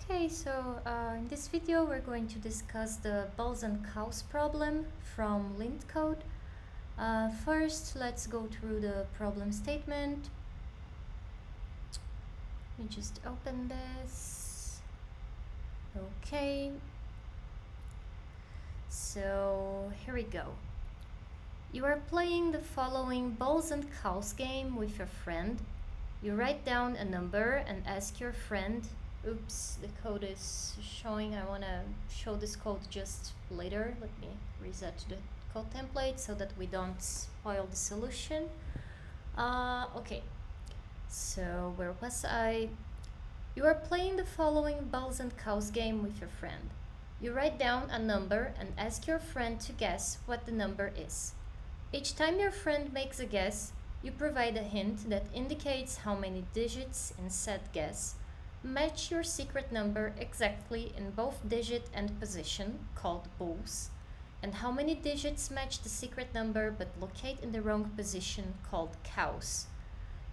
Okay, so in this video we're going to discuss the bulls and cows problem from Lintcode. First, let's go through the problem statement. Let me just open this. Okay. So here we go. You are playing the following bulls and cows game with your friend. You write down a number and ask your friend. Oops, the code is showing. I want to show this code just later. Let me reset the code template so that we don't spoil the solution. Okay, so where was I? You are playing the following bulls and cows game with your friend. You write down a number and ask your friend to guess what the number is. Each time your friend makes a guess, you provide a hint that indicates how many digits in said guess match your secret number exactly in both digit and position, called bulls, and how many digits match the secret number but locate in the wrong position, called cows.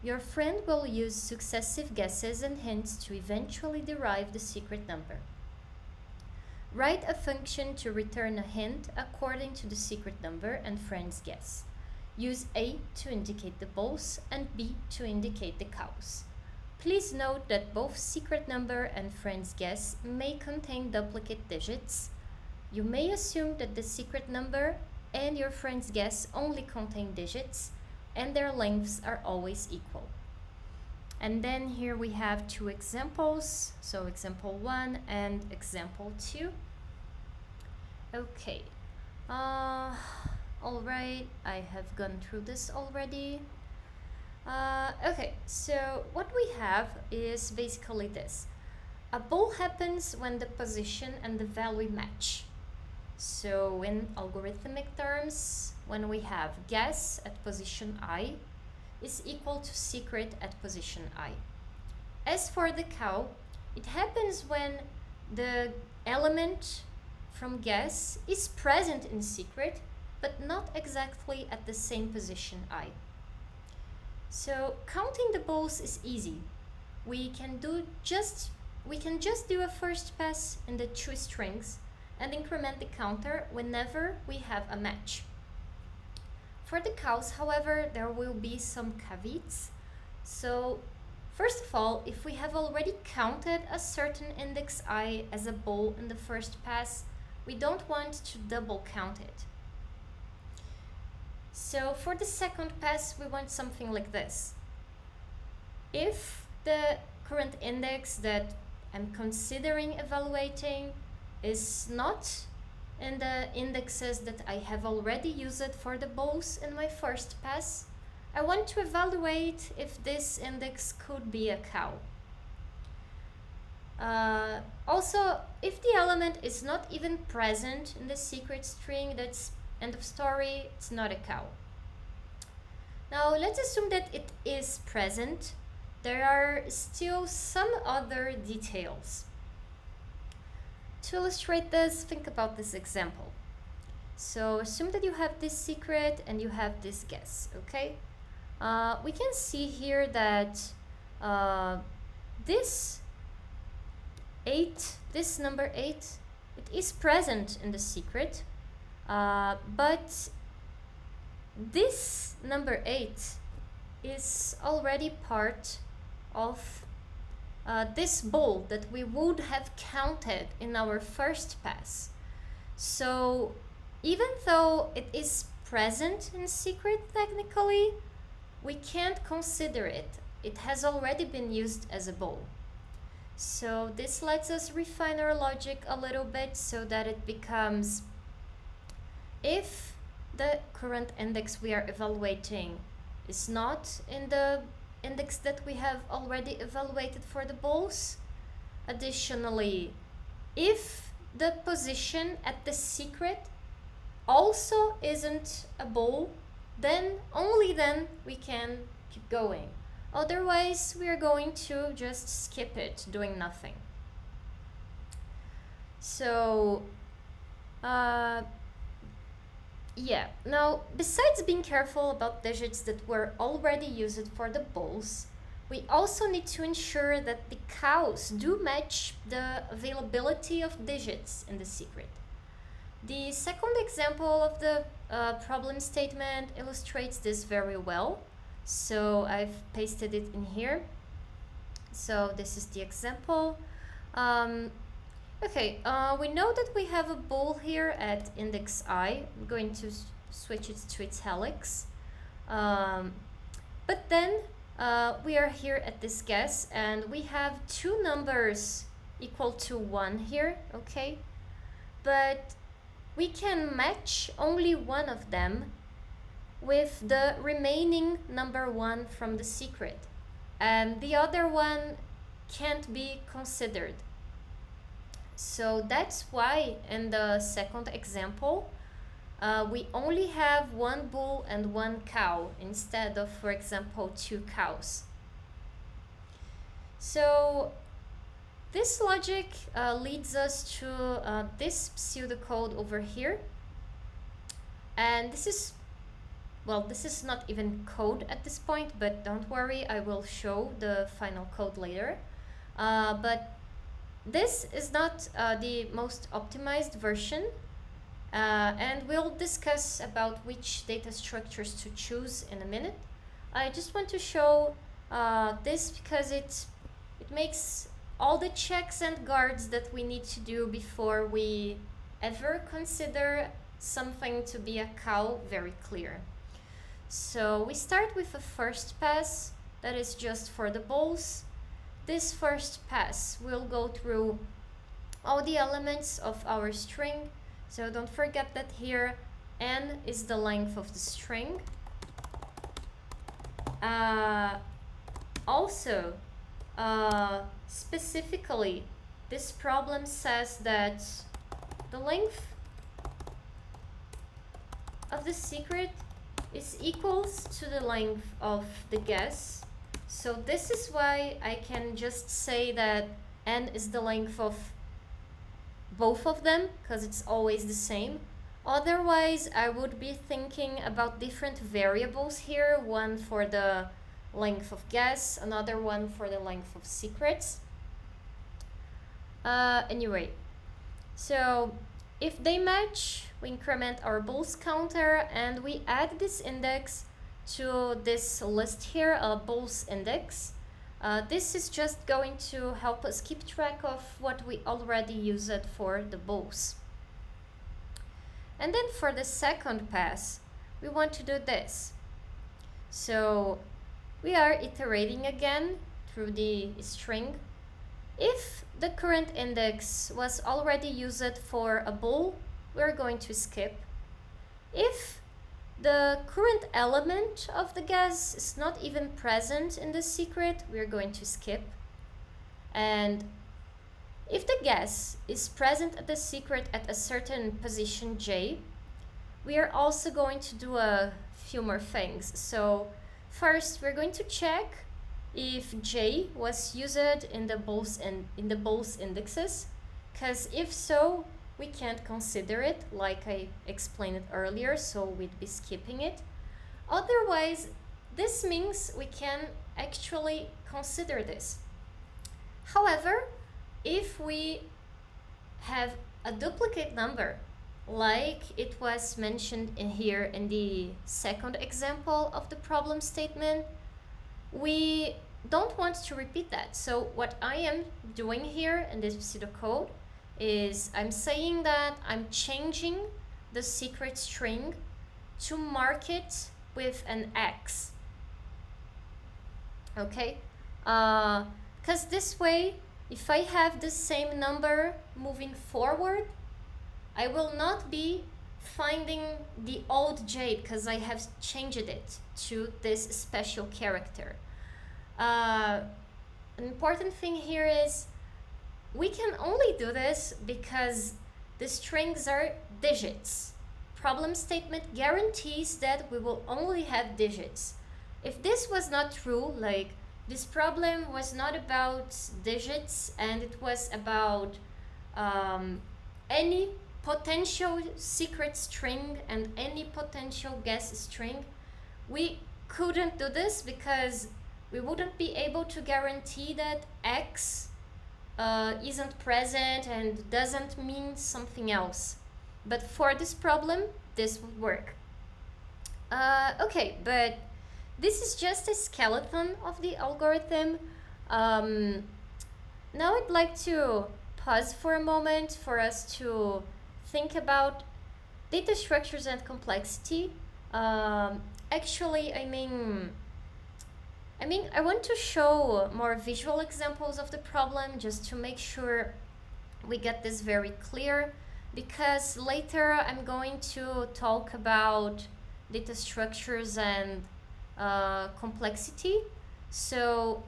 Your friend will use successive guesses and hints to eventually derive the secret number. Write a function to return a hint according to the secret number and friend's guess. Use A to indicate the bulls and B to indicate the cows. Please note that both secret number and friend's guess may contain duplicate digits. You may assume that the secret number and your friend's guess only contain digits and their lengths are always equal. And then here we have two examples, so example 1 and example 2. Okay, alright, I have gone through this already. Okay, so what we have is basically this. A bull happens when the position and the value match. So in algorithmic terms, when we have guess at position I is equal to secret at position I. As for the cow, it happens when the element from guess is present in secret, but not exactly at the same position I. So counting the bulls is easy. We can just do a first pass in the two strings and increment the counter whenever we have a match. For the cows, however, there will be some caveats. So first of all, if we have already counted a certain index I as a bull in the first pass, we don't want to double count it. So for the second pass, we want something like this. If the current index that I'm considering evaluating is not in the indexes that I have already used for the bulls in my first pass, I want to evaluate if this index could be a cow. Also, if the element is not even present in the secret string, that's end of story, it's not a cow. Now let's assume that it is present. There are still some other details. To illustrate this, think about this example. So assume that you have this secret and you have this guess, okay? We can see here that this number 8, it is present in the secret. But this number 8 is already part of this bull that we would have counted in our first pass. So even though it is present in secret technically, we can't consider it. It has already been used as a bull. So this lets us refine our logic a little bit so that it becomes, if the current index we are evaluating is not in the index that we have already evaluated for the bulls, additionally, if the position at the secret also isn't a bull, then only then we can keep going. Otherwise, we are going to just skip it, doing nothing. So, yeah, now besides being careful about digits that were already used for the bulls, we also need to ensure that the cows do match the availability of digits in the secret. The second example of the problem statement illustrates this very well. So I've pasted it in here. So this is the example. We know that we have a bool here at index I. I'm going to switch it to italics. But then we are here at this guess, and we have two numbers equal to 1 here, okay? But we can match only one of them with the remaining number 1 from the secret, and the other one can't be considered. So that's why in the second example, we only have one bull and one cow instead of, for example, 2 cows. So this logic leads us to this pseudocode over here. And this is not even code at this point, but don't worry, I will show the final code later. But this is not the most optimized version. And we'll discuss about which data structures to choose in a minute. I just want to show this because it makes all the checks and guards that we need to do before we ever consider something to be a cow very clear. So we start with a first pass that is just for the bulls. This first pass will go through all the elements of our string. So don't forget that here n is the length of the string. Also, specifically, this problem says that the length of the secret is equals to the length of the guess. So this is why I can just say that n is the length of both of them, because it's always the same. Otherwise, I would be thinking about different variables here, one for the length of guess, another one for the length of secrets. Anyway, so if they match, we increment our bulls counter and we add this index to this list here, bulls index. This is just going to help us keep track of what we already used for the bulls. And then for the second pass, we want to do this. So we are iterating again through the string. If the current index was already used for a bull, we're going to skip. If the current element of the guess is not even present in the secret, we're going to skip. And if the guess is present at the secret at a certain position j, we are also going to do a few more things. So first, we're going to check if j was used in the bulls indexes, because if so, we can't consider it, like I explained it earlier, so we'd be skipping it. Otherwise, this means we can actually consider this. However, if we have a duplicate number, like it was mentioned in here in the second example of the problem statement, we don't want to repeat that. So what I am doing here in this pseudocode is I'm saying that I'm changing the secret string to mark it with an X. Okay? Because this way, if I have the same number moving forward, I will not be finding the old j because I have changed it to this special character. An important thing here is we can only do this because the strings are digits. Problem statement guarantees that we will only have digits. If this was not true, like this problem was not about digits and it was about any potential secret string and any potential guess string, we couldn't do this because we wouldn't be able to guarantee that X isn't present and doesn't mean something else. But for this problem, this would work. Okay, but this is just a skeleton of the algorithm. Now I'd like to pause for a moment for us to think about data structures and complexity. Actually, I mean, I want to show more visual examples of the problem just to make sure we get this very clear, because later I'm going to talk about data structures and complexity. So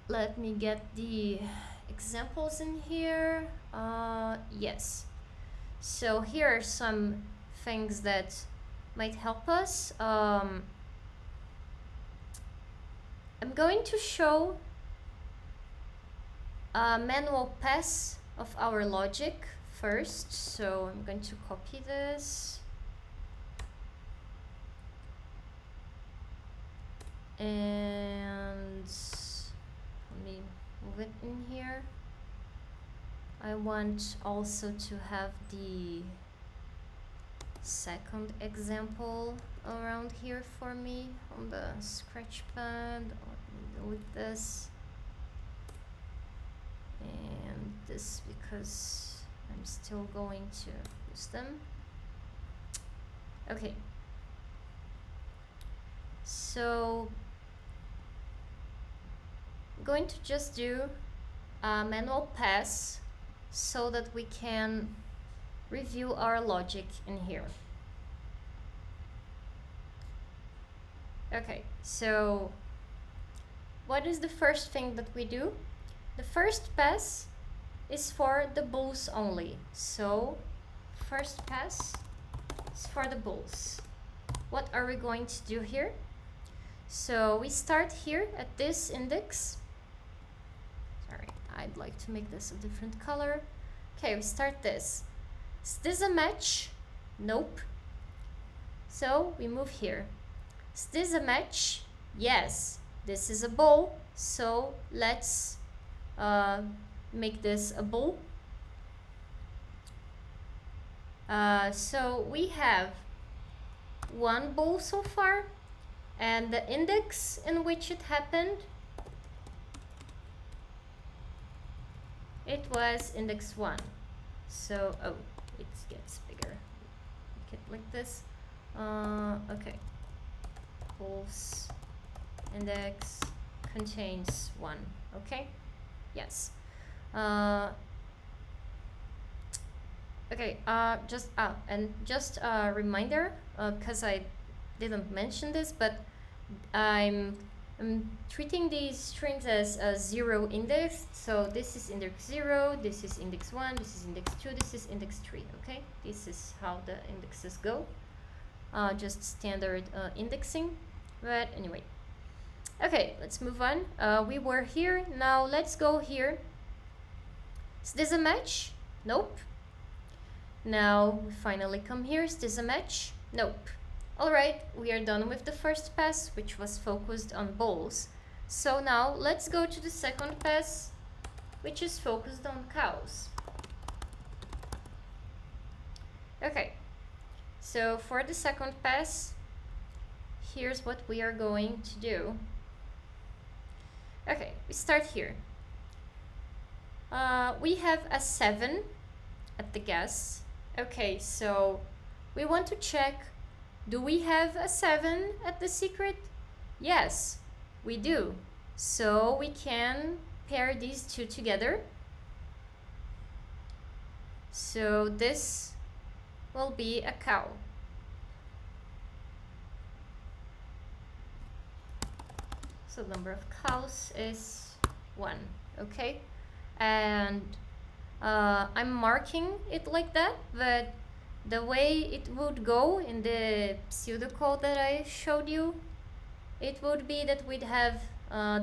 let me get the examples in here. Yes. So here are some things that might help us. I'm going to show a manual pass of our logic first. So I'm going to copy this. And let me move it in here. I want also to have the second example around here for me on the scratch pad. Let me delete this and this because I'm still going to use them. Okay, so I'm going to just do a manual pass so that we can review our logic in here. Okay, so what is the first thing that we do? The first pass is for the bulls only. So first pass is for the bulls. What are we going to do here? So we start here at this index. Sorry, I'd like to make this a different color. Okay, we start this. Is this a match? Nope. So we move here. Is this a match? Yes. This is a bull. So let's make this a bull. So we have one bull so far, and the index in which it happened, it was index 1. So, oh, it gets bigger. Make it like this. Okay. Bulls index contains 1. Okay. Yes. Okay. Just a reminder, because I didn't mention this, but I'm treating these strings as a 0 index. So this is index 0, this is index 1, this is index 2, this is index 3. Okay, this is how the indexes go. Just standard indexing. But anyway, okay, let's move on. We were here. Now let's go here. Is this a match? Nope. Now we finally come here. Is this a match? Nope. Alright, we are done with the first pass, which was focused on bulls. So now let's go to the second pass, which is focused on cows. Okay, so for the second pass, here's what we are going to do. Okay, we start here. We have a 7 at the guess. Okay, so we want to check, do we have a 7 at the secret? Yes, we do. So we can pair these two together. So this will be a cow. So the number of cows is 1, okay? And I'm marking it like that, but the way it would go in the pseudocode that I showed you, it would be that we'd have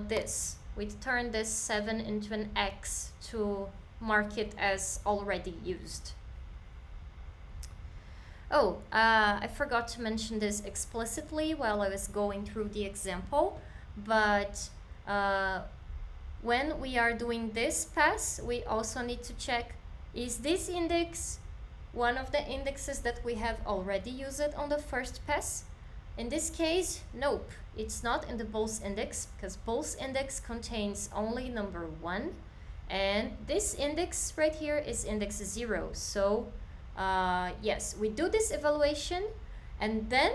this. We'd turn this 7 into an X to mark it as already used. Oh, I forgot to mention this explicitly while I was going through the example, but when we are doing this pass, we also need to check, is this index one of the indexes that we have already used on the first pass? In this case, nope, it's not in the bool's index, because bool's index contains only number 1, and this index right here is index 0. So yes, we do this evaluation, and then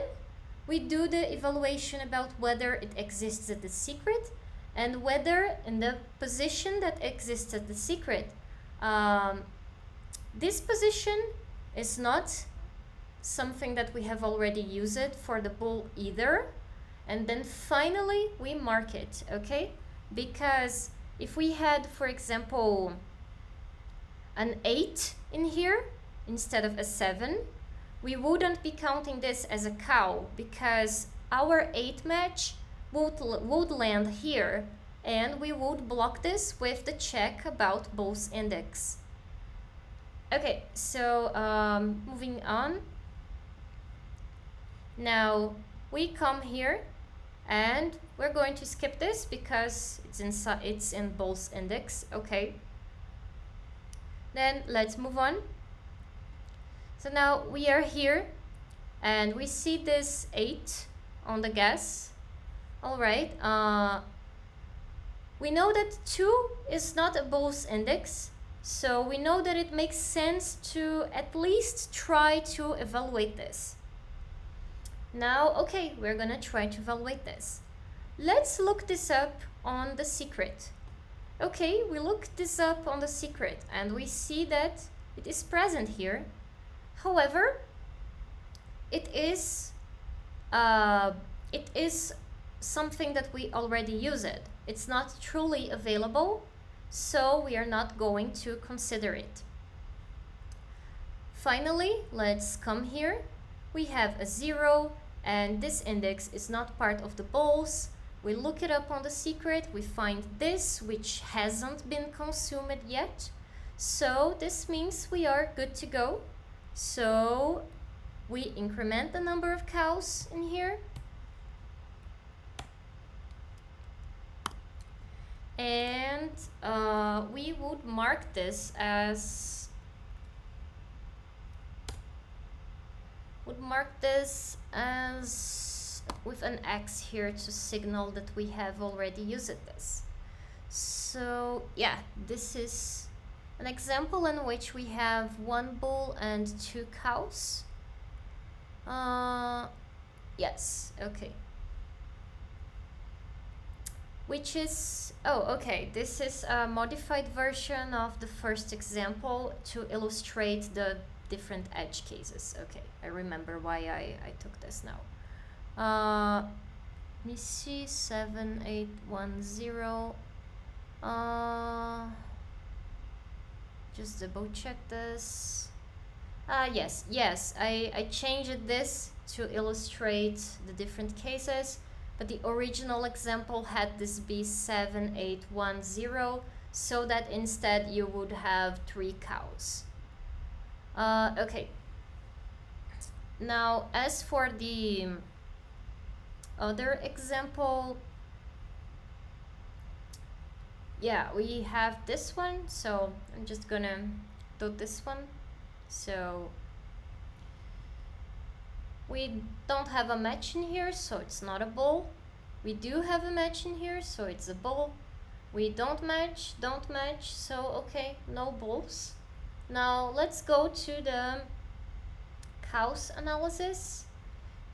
we do the evaluation about whether it exists at the secret, and whether in the position that exists at the secret, this position is not something that we have already used for the bool either. And then finally we mark it, okay? Because if we had, for example, an 8 in here instead of a 7, we wouldn't be counting this as a cow, because our 8 match would land here, and we would block this with the check about bool's index. Okay, so moving on. Now we come here, and we're going to skip this because it's in bool's index. Okay. Then let's move on. So now we are here, and we see this 8 on the guess. All right. We know that 2 is not a bool's index, so we know that it makes sense to at least try to evaluate this. Now, okay, we're gonna try to evaluate this. Let's look this up on the secret. Okay, we look this up on the secret, and we see that it is present here. However, it is something that we already used. It's not truly available, so we are not going to consider it. Finally, let's come here. We have a 0, and this index is not part of the bools. We look it up on the secret, we find this, which hasn't been consumed yet. So this means we are good to go. So we increment the number of cows in here. And we would mark this as with an X here to signal that we have already used this. So yeah, this is an example in which we have 1 bull and 2 cows. Yes, okay. Which is, oh, okay, this is a modified version of the first example to illustrate the different edge cases. Okay, I remember why I took this now. Let me see, 7810. Just double check this. Yes, I changed this to illustrate the different cases, but the original example had this be 7810, so that instead you would have 3 cows. Okay. Now, as for the other example, yeah, we have this one, so I'm just gonna do this one. So we don't have a match in here, so it's not a bull. We do have a match in here, so it's a bull. We don't match, so okay, no bulls. Now let's go to the cows analysis.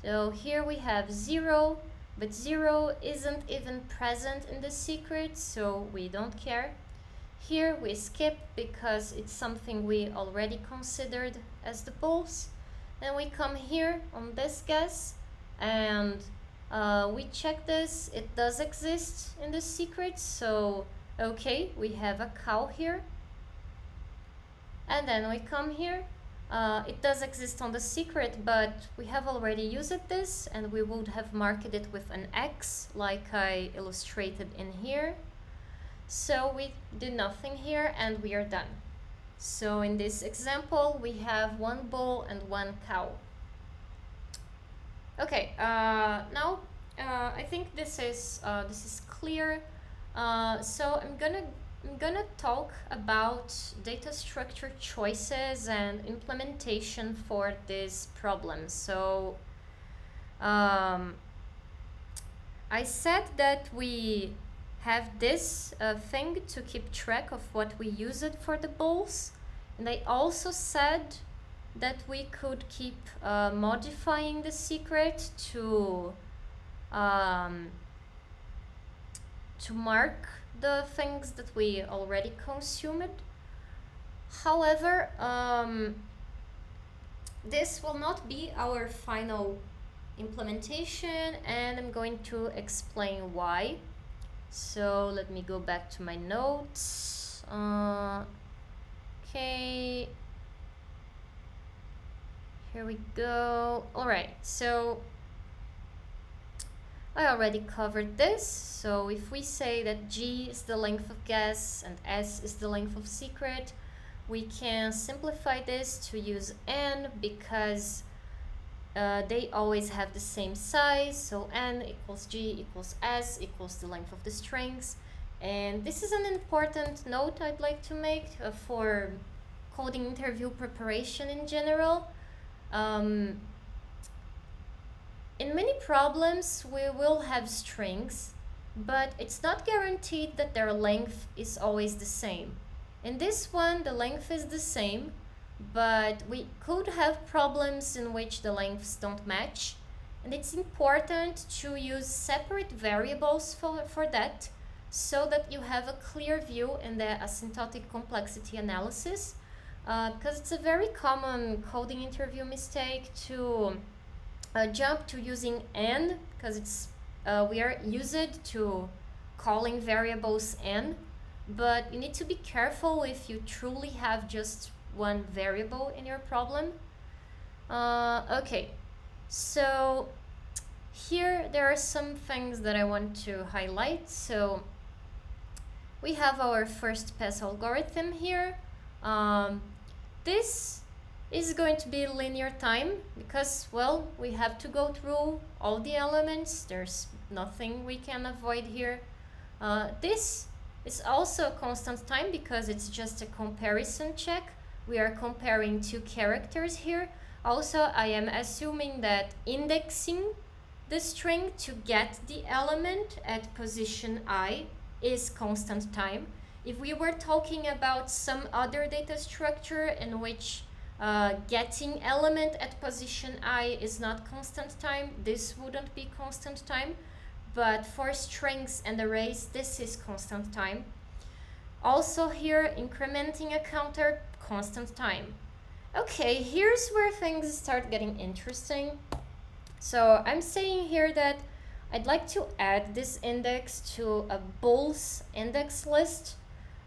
So here we have 0, but 0 isn't even present in the secret, so we don't care. Here we skip because it's something we already considered as the bulls. Then we come here on this guess, and we check this. It does exist in the secret, so okay, we have a cow here. And then we come here. It does exist on the secret, but we have already used this, and we would have marked it with an X like I illustrated in here. So we do nothing here, and we are done. So in this example, we have 1 bull and 1 cow. Okay, now I think this is clear. So I'm gonna talk about data structure choices and implementation for this problem. So um, I said that we have this thing to keep track of what we use it for the bowls, and I also said that we could keep modifying the secret um, to mark the things that we already consumed. However, this will not be our final implementation, and I'm going to explain why. So let me go back to my notes. Okay. Here we go. All right, so I already covered this. So if we say that G is the length of guess and S is the length of secret, we can simplify this to use N because they always have the same size. So N equals G equals S equals the length of the strings. And this is an important note I'd like to make for coding interview preparation in general. In many problems, we will have strings, but it's not guaranteed that their length is always the same. In this one, the length is the same, but we could have problems in which the lengths don't match, and it's important to use separate variables for that, so that you have a clear view in the asymptotic complexity analysis, because it's a very common coding interview mistake to jump to using n, because it's we are used to calling variables n, but you need to be careful if you truly have just one variable in your problem. Okay, so here there are some things that I want to highlight. So we have our first pass algorithm here. This is going to be linear time because, well, we have to go through all the elements. There's nothing we can avoid here. This is also a constant time because it's just a comparison check. We are comparing two characters here. Also, I am assuming that indexing the string to get the element at position I is constant time. If we were talking about some other data structure in which getting element at position I is not constant time, this wouldn't be constant time. But for strings and arrays, this is constant time. Also here, incrementing a counter, constant time. Okay, here's where things start getting interesting. So I'm saying here that I'd like to add this index to a bowls index list.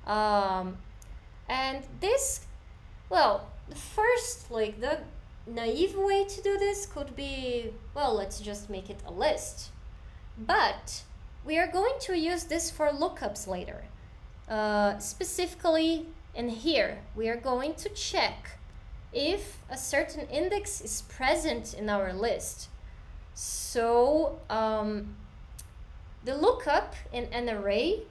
And this, well, first, like the naive way to do this could be, well, let's just make it a list. But we are going to use this for lookups later. Specifically in here, we are going to check if a certain index is present in our list. So the lookup in an array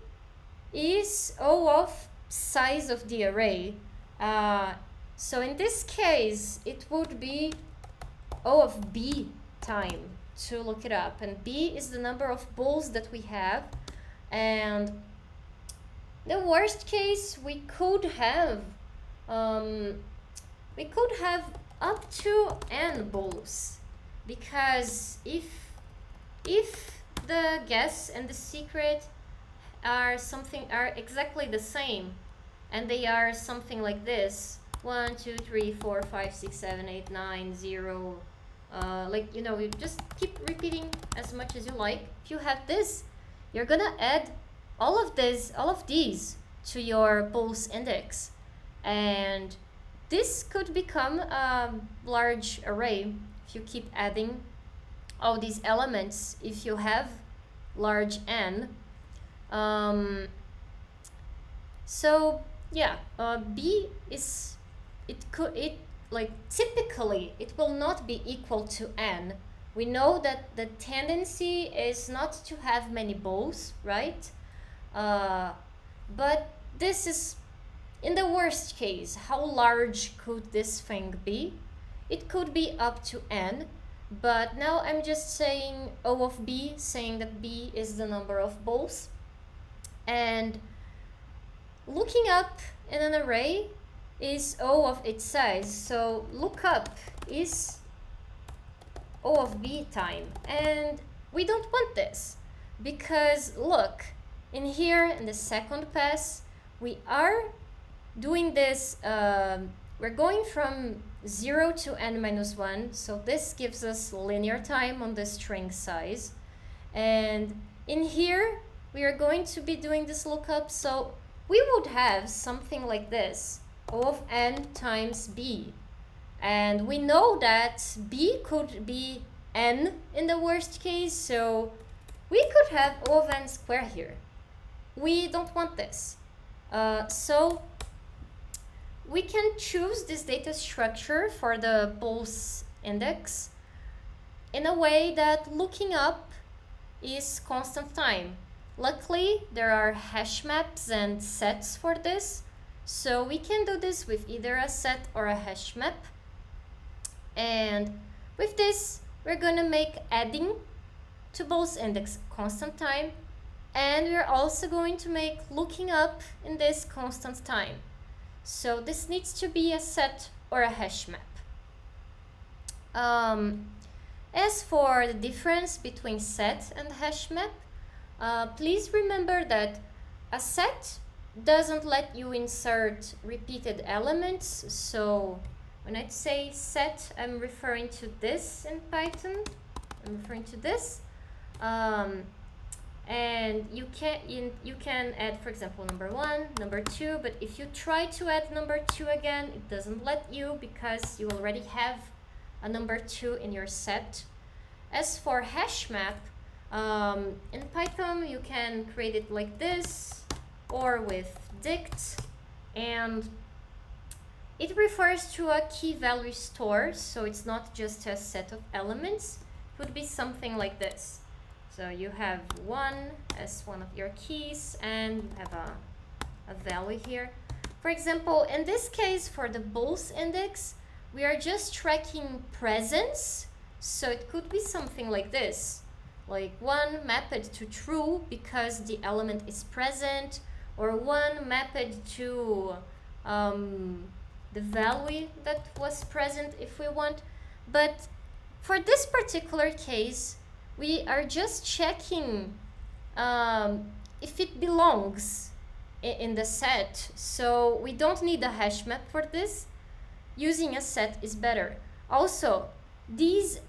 is O of size of the array. So in this case, it would be O of B time to look it up. And B is the number of bowls that we have. And the worst case, we could have up to n bowls. Because if the guess and the secret are exactly the same, and they are something like this, 1, 2, 3, 4, 5, 6, 7, 8, 9, 0, like, you know, you just keep repeating as much as you like. If you have this, you're gonna add all of these to your bowls index, and this could become a large array if you keep adding all these elements. If you have large n, so yeah, B is, typically it will not be equal to n, We know that the tendency is not to have many balls, right? But this is in the worst case. How large could this thing be? It could be up to n, but now I'm just saying O of b, saying that b is the number of balls. And looking up in an array is O of its size. So lookup is O of b time. And we don't want this because look, in here in the second pass, we are doing this, we're going from 0 to n minus 1. So this gives us linear time on the string size. And in here, we are going to be doing this lookup. So we would have something like this, O of n times b. And we know that b could be n in the worst case, so we could have O of n squared here. We don't want this. So we can choose this data structure for the balls index in a way that looking up is constant time. Luckily, there are hash maps and sets for this, so we can do this with either a set or a hash map. And with this, we're going to make adding to balls index constant time, and we're also going to make looking up in this constant time. So this needs to be a set or a hash map. As for the difference between set and hash map, please remember that a set doesn't let you insert repeated elements. So when I say set, I'm referring to this in Python. I'm referring to this. And you can add, for example, number 1, number 2, but if you try to add number 2 again, it doesn't let you because you already have a number 2 in your set. As for hash map, in Python, you can create it like this or with dict, and it refers to a key value store, so it's not just a set of elements. It would be something like this. So you have 1 as one of your keys, and you have a value here. For example, in this case, for the balls index, we are just tracking presence. So it could be something like this, like 1 mapped to true because the element is present, or 1 mapped to the value that was present if we want. But for this particular case, we are just checking if it belongs in the set. So we don't need a hash map for this. Using a set is better. Also, these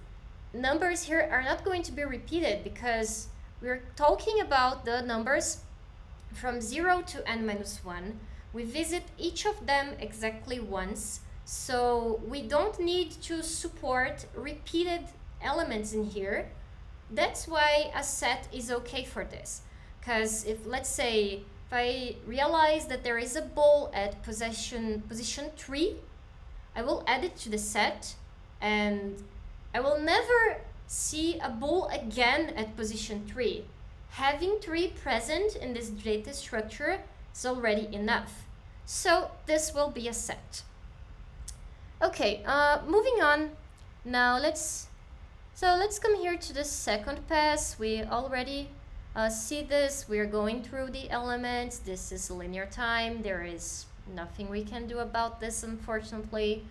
numbers here are not going to be repeated because we're talking about the numbers from 0 to n minus 1. We visit each of them exactly once. So we don't need to support repeated elements in here. That's why a set is okay for this. Because if, let's say, if I realize that there is a ball at position 3, I will add it to the set, and I will never see a ball again at position 3. Having 3 present in this data structure is already enough. So this will be a set. Okay, moving on. Now let's come here to the second pass. We already see this. We're going through the elements. This is linear time. There is nothing we can do about this, unfortunately.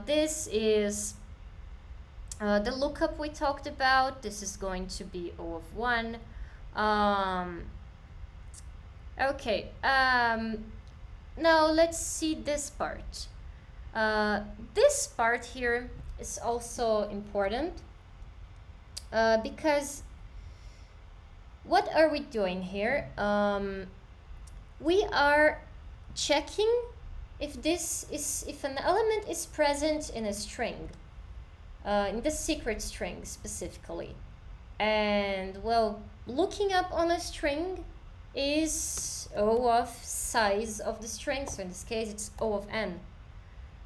This is the lookup we talked about. This is going to be O of 1. Okay, now let's see this part. This part here is also important because what are we doing here? We are checking if an element is present in a string, in the secret string specifically. And well, looking up on a string is O of size of the string, so in this case it's O of n.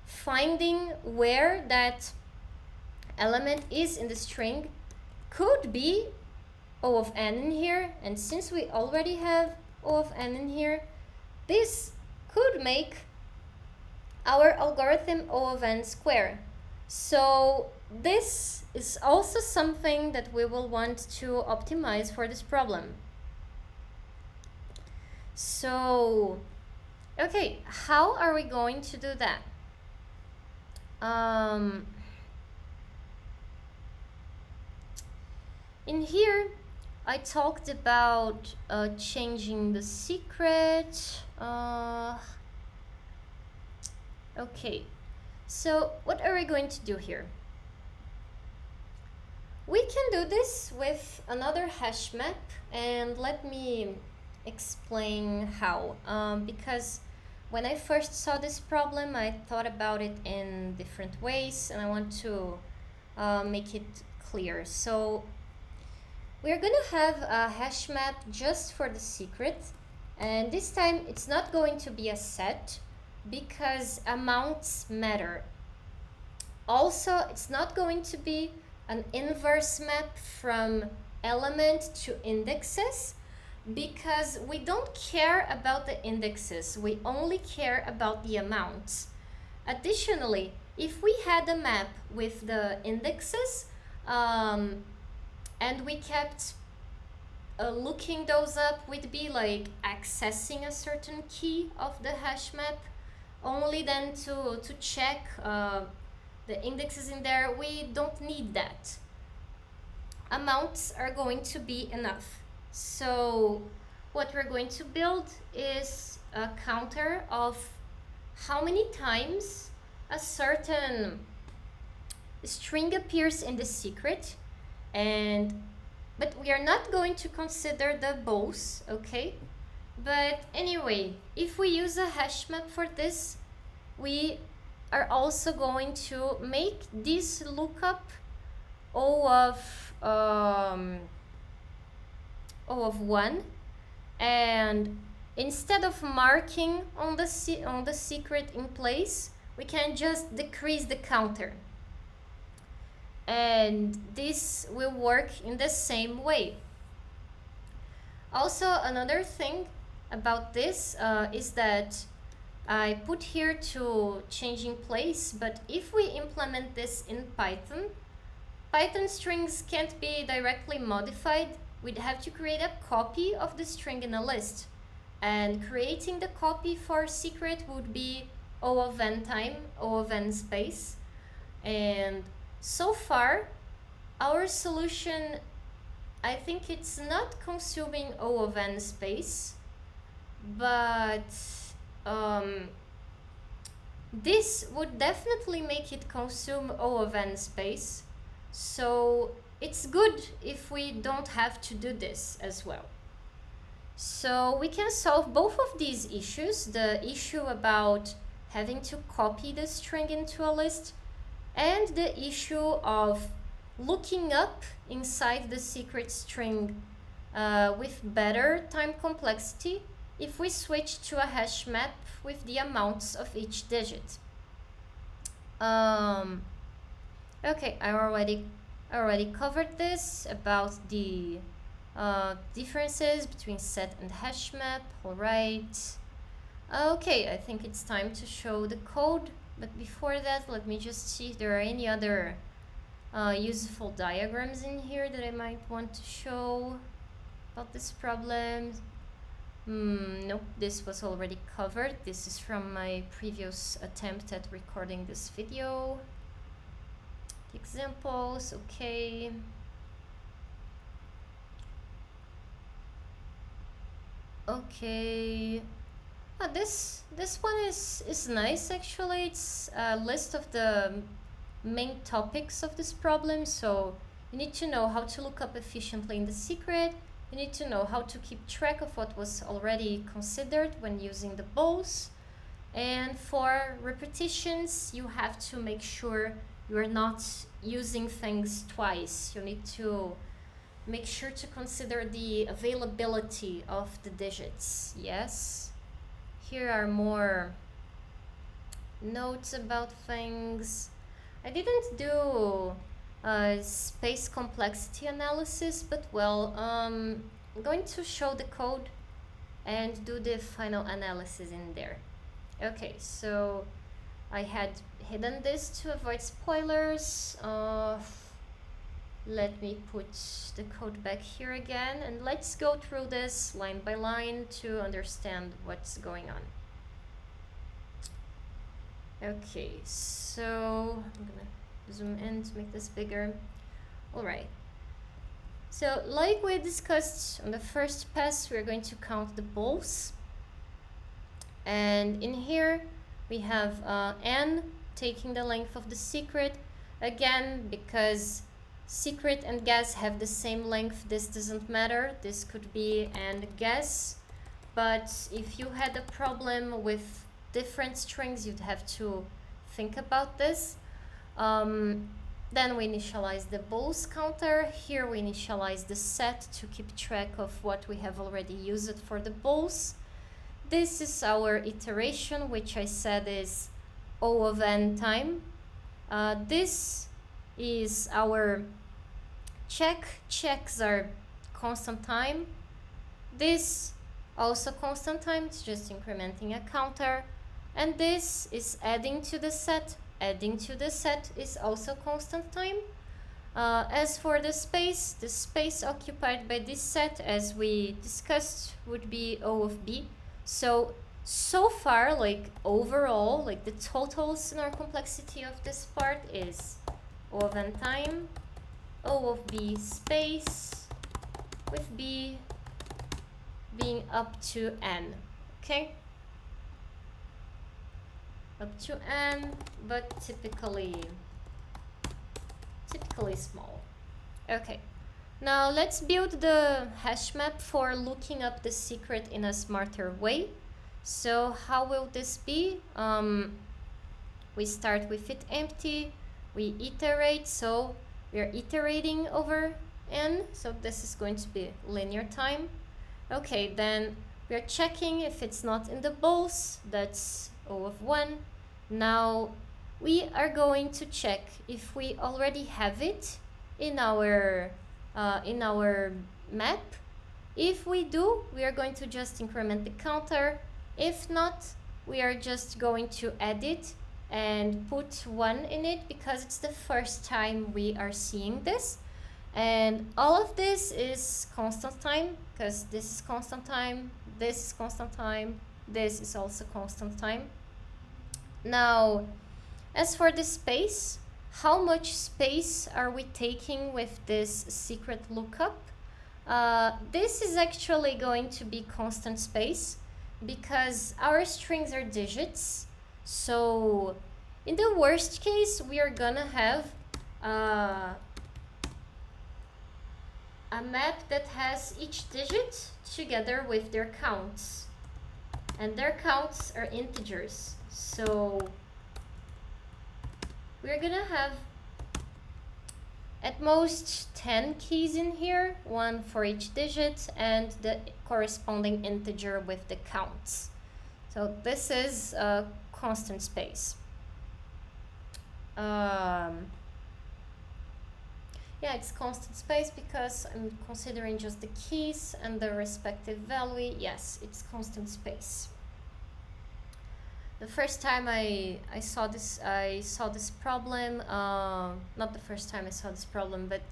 Finding where that element is in the string could be O of n in here, and since we already have O of n in here, this could make our algorithm O of n squared. So this is also something that we will want to optimize for this problem. So, okay, how are we going to do that? In here, I talked about changing the secret. Okay, so what are we going to do here? We can do this with another hash map, and let me explain how. Because when I first saw this problem, I thought about it in different ways, and I want to make it clear. So we're gonna have a hash map just for the secret, and this time it's not going to be a set because amounts matter. Also, it's not going to be an inverse map from element to indexes because we don't care about the indexes, we only care about the amounts. Additionally, if we had a map with the indexes and we kept looking those up, we'd be like accessing a certain key of the hash map only then to check the indexes in there. We don't need that. Amounts are going to be enough. So what we're going to build is a counter of how many times a certain string appears in the secret, but we are not going to consider the bows, okay? But anyway, if we use a hash map for this, we are also going to make this lookup O of 1, and instead of marking on the secret in place, we can just decrease the counter. And this will work in the same way. Also, another thing about this is that I put here to change in place, but if we implement this in Python, Python strings can't be directly modified. We'd have to create a copy of the string in a list. And creating the copy for secret would be O of n time, O of n space. And so far, our solution, I think it's not consuming O of n space, but this would definitely make it consume O of n space. So it's good if we don't have to do this as well. So we can solve both of these issues, the issue about having to copy the string into a list and the issue of looking up inside the secret string with better time complexity if we switch to a hash map with the amounts of each digit. Okay, I already covered this about the differences between set and hash map. All right. Okay, I think it's time to show the code. But before that, let me just see if there are any other useful diagrams in here that I might want to show about this problem. Nope, this was already covered. This is from my previous attempt at recording this video. Examples, okay. Okay. This one is nice actually. It's a list of the main topics of this problem. So you need to know how to look up efficiently in the secret. You need to know how to keep track of what was already considered when using the bows. And for repetitions, you have to make sure you're not using things twice. You need to make sure to consider the availability of the digits. Yes. Here are more notes about things. I didn't do space complexity analysis, but well, I'm going to show the code and do the final analysis in there. Okay, so I had hidden this to avoid spoilers. Let me put the code back here again, and let's go through this line by line to understand what's going on. Okay, so I'm gonna zoom in to make this bigger. All right. So like we discussed on the first pass, we're going to count the balls. And in here, we have n taking the length of the secret. Again, because secret and guess have the same length, this doesn't matter. This could be and guess. But if you had a problem with different strings, you'd have to think about this. Then we initialize the balls counter. Here we initialize the set to keep track of what we have already used for the balls. This is our iteration, which I said is O of n time. This is our check. Checks are constant time. This also constant time, it's just incrementing a counter. And this is adding to the set. Adding to the set is also constant time. As for the space occupied by this set, as we discussed, would be O of b. So far, like overall, like the totals in our complexity of this part is O of n time, O of b space, with b being up to n, okay? Up to n, but typically small. Okay, now let's build the hash map for looking up the secret in a smarter way. So how will this be? We start with it empty, we iterate, so we are iterating over n, so this is going to be linear time. Okay, then we are checking if it's not in the balls, that's O of 1. Now we are going to check if we already have it in our map. If we do, we are going to just increment the counter. If not, we are just going to add it and put 1 in it because it's the first time we are seeing this. And all of this is constant time because this is constant time, this is constant time, this is also constant time. Now, as for the space, how much space are we taking with this secret lookup? This is actually going to be constant space because our strings are digits. So in the worst case, we are gonna have a map that has each digit together with their counts. And their counts are integers. So we're gonna have at most 10 keys in here, 1 for each digit and the corresponding integer with the counts. So this is a constant space. Yeah, it's constant space because I'm considering just the keys and the respective value. Yes, it's constant space. The first time I saw this problem, not the first time I saw this problem, but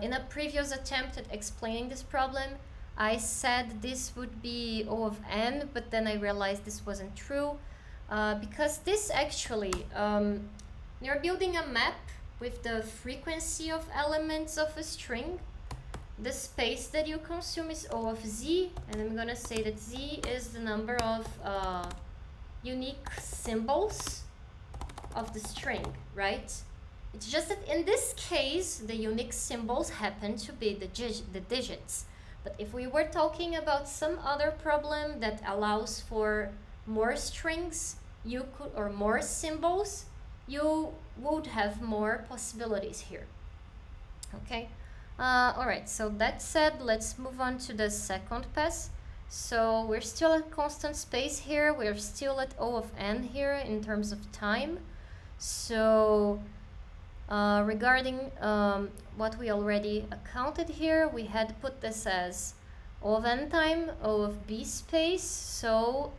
in a previous attempt at explaining this problem, I said this would be O of n, but then I realized this wasn't true because this actually, you're building a map with the frequency of elements of a string. The space that you consume is O of z, and I'm gonna say that z is the number of unique symbols of the string, right? It's just that in this case, the unique symbols happen to be the digits. But if we were talking about some other problem that allows for more strings, you could, or more symbols, you would have more possibilities here. Okay. All right. So that said, let's move on to the second pass. So we're still at constant space here. We're still at O of n here in terms of time. So Regarding what we already accounted here, we had put this as O of n time O of b space. So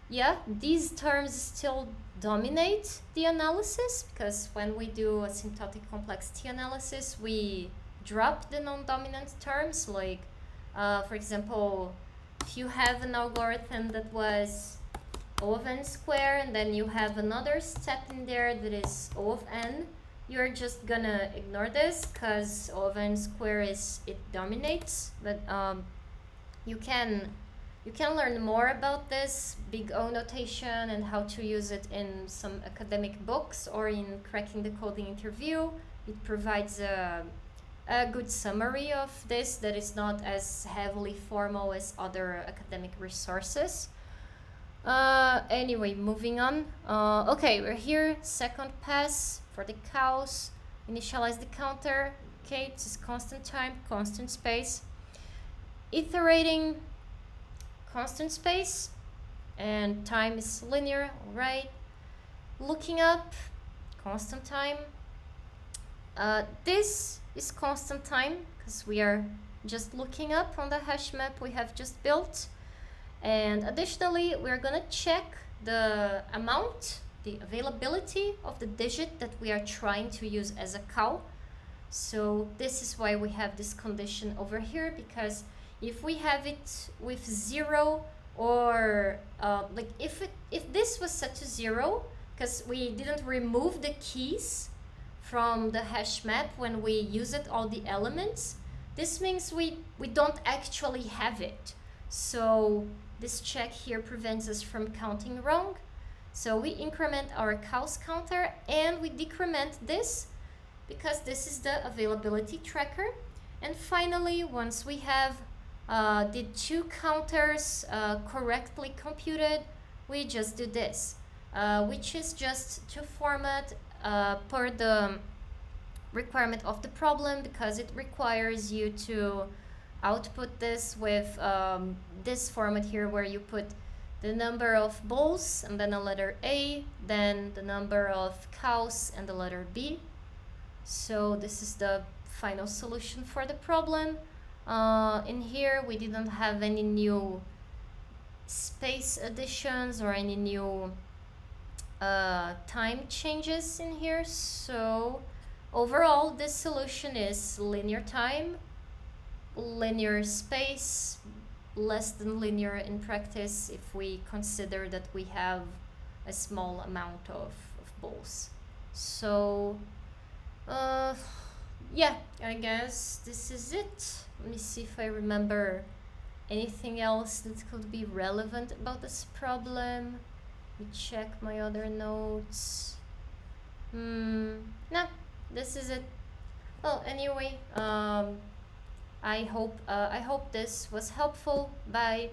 yeah, these terms still dominate the analysis, because when we do asymptotic complexity analysis, we drop the non-dominant terms. Like, for example, if you have an algorithm that was O of n squared, and then you have another step in there that is O of n, you're just gonna ignore this, because O of n squared it dominates. But you can learn more about this big O notation and how to use it in some academic books or in Cracking the Coding interview. It provides a good summary of this that is not as heavily formal as other academic resources. Anyway, moving on. Okay, we're here. Second pass for the cows. Initialize the counter. Okay, this is constant time, constant space. Iterating, constant space, and time is linear. All right. Looking up, constant time. This is constant time because we are just looking up on the hash map we have just built. And additionally, we're gonna check the amount, the availability of the digit that we are trying to use as a cow. So this is why we have this condition over here, because if we have it with 0, or like if this was set to 0, because we didn't remove the keys from the hash map when we used all the elements, this means we don't actually have it. So this check here prevents us from counting wrong. So we increment our cows counter and we decrement this, because this is the availability tracker. And finally, once we have the two counters correctly computed, we just do this, which is just to format per the requirement of the problem, because it requires you to output this with this format here, where you put the number of bulls and then a letter A, then the number of cows and the letter B. So this is the final solution for the problem. In here we didn't have any new space additions or any new time changes in here. So overall this solution is linear time, linear space, less than linear in practice if we consider that we have a small amount of bulls. So yeah, I guess this is it. Let me see if I remember anything else that could be relevant about this problem. Let me check my other notes. Nah, this is it. Well, anyway, I hope this was helpful. Bye.